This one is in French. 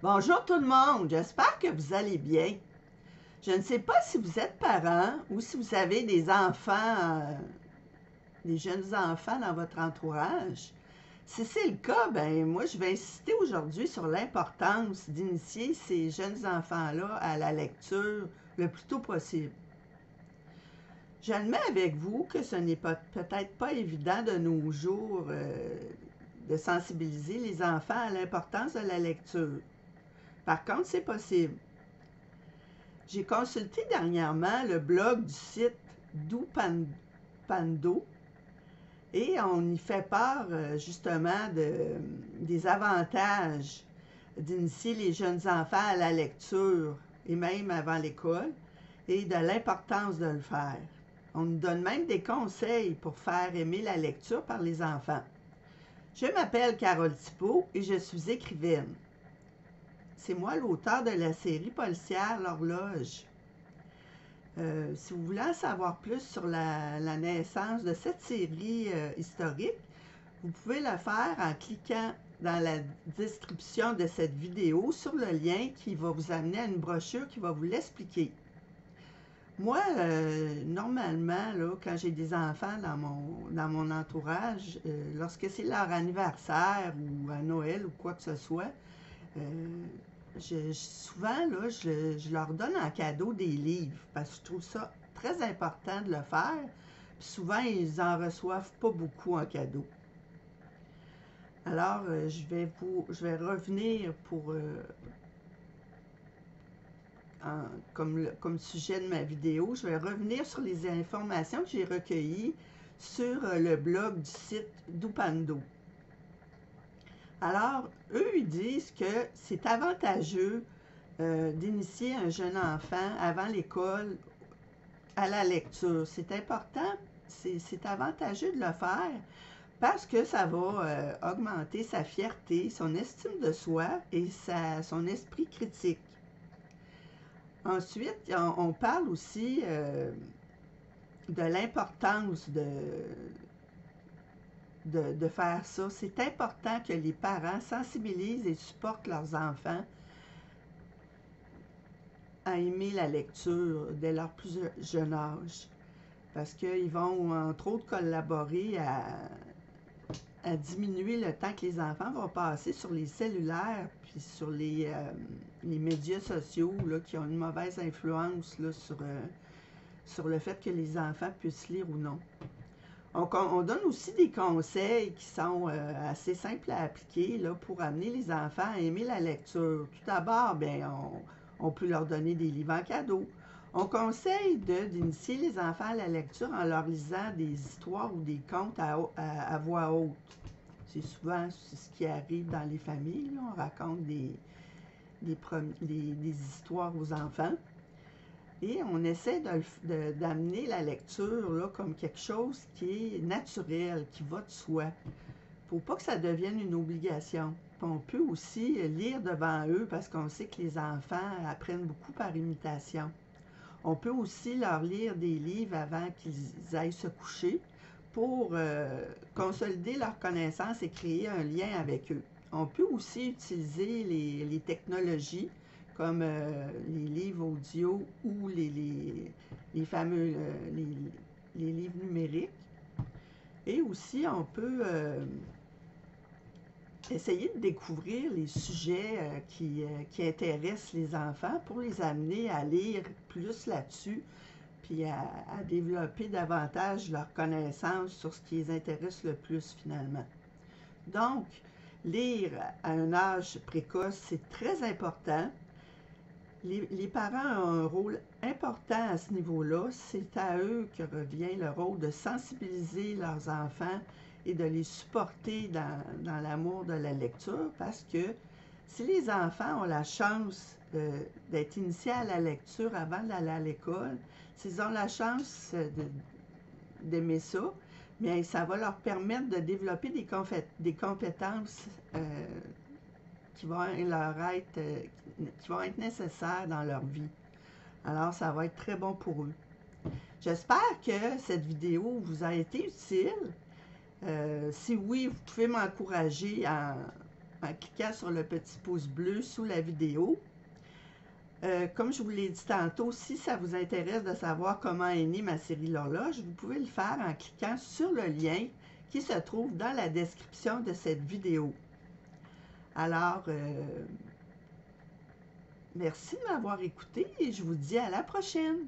Bonjour tout le monde, j'espère que vous allez bien. Je ne sais pas si vous êtes parents ou si vous avez des enfants, des jeunes enfants dans votre entourage. Si c'est le cas, ben moi je vais insister aujourd'hui sur l'importance d'initier ces jeunes enfants-là à la lecture le plus tôt possible. J'admets avec vous que ce n'est peut-être pas évident de nos jours de sensibiliser les enfants à l'importance de la lecture. Par contre, c'est possible. J'ai consulté dernièrement le blog du site Dupando et on y fait part justement des avantages d'initier les jeunes enfants à la lecture et même avant l'école et de l'importance de le faire. On nous donne même des conseils pour faire aimer la lecture par les enfants. Je m'appelle Carole Thibault et je suis écrivaine. C'est moi l'auteur de la série policière L'Horloge. Si vous voulez en savoir plus sur la naissance de cette série historique, vous pouvez le faire en cliquant dans la description de cette vidéo sur le lien qui va vous amener à une brochure qui va vous l'expliquer. Moi, normalement, là, quand j'ai des enfants dans mon entourage, lorsque c'est leur anniversaire ou à Noël ou quoi que ce soit, souvent, là, je leur donne en cadeau des livres parce que je trouve ça très important de le faire. Puis souvent, ils n'en reçoivent pas beaucoup en cadeau. Alors, je vais revenir comme sujet de ma vidéo, je vais revenir sur les informations que j'ai recueillies sur le blog du site Dupando. Alors, eux, ils disent que c'est avantageux d'initier un jeune enfant avant l'école à la lecture. C'est important, c'est avantageux de le faire parce que ça va augmenter sa fierté, son estime de soi et son esprit critique. Ensuite, on parle aussi de l'importance de faire ça. C'est important que les parents sensibilisent et supportent leurs enfants à aimer la lecture dès leur plus jeune âge. Parce qu'ils vont, entre autres, collaborer à diminuer le temps que les enfants vont passer sur les cellulaires puis sur les médias sociaux là, qui ont une mauvaise influence là, sur le fait que les enfants puissent lire ou non. On donne aussi des conseils qui sont assez simples à appliquer là, pour amener les enfants à aimer la lecture. Tout d'abord, on peut leur donner des livres en cadeau. On conseille d'initier les enfants à la lecture en leur lisant des histoires ou des contes à voix haute. C'est souvent ce qui arrive dans les familles. Là. On raconte des histoires aux enfants. Et on essaie d'amener la lecture là, comme quelque chose qui est naturel, qui va de soi. Il ne faut pas que ça devienne une obligation. On peut aussi lire devant eux parce qu'on sait que les enfants apprennent beaucoup par imitation. On peut aussi leur lire des livres avant qu'ils aillent se coucher pour consolider leurs connaissances et créer un lien avec eux. On peut aussi utiliser les technologies comme les livres audio ou les fameux les livres numériques. Et aussi, on peut essayer de découvrir les sujets qui intéressent les enfants pour les amener à lire plus là-dessus, puis à développer davantage leurs connaissances sur ce qui les intéresse le plus finalement. Donc, lire à un âge précoce, c'est très important. Les parents ont un rôle important à ce niveau-là. C'est à eux que revient le rôle de sensibiliser leurs enfants et de les supporter dans l'amour de la lecture parce que si les enfants ont la chance d'être initiés à la lecture avant d'aller à l'école, s'ils ont la chance d'aimer ça, bien, ça va leur permettre de développer des compétences qui vont être nécessaires dans leur vie. Alors, ça va être très bon pour eux. J'espère que cette vidéo vous a été utile. Si oui, vous pouvez m'encourager en cliquant sur le petit pouce bleu sous la vidéo. Comme je vous l'ai dit tantôt, si ça vous intéresse de savoir comment est née ma série L'Horloge, vous pouvez le faire en cliquant sur le lien qui se trouve dans la description de cette vidéo. Alors, merci de m'avoir écouté et je vous dis à la prochaine.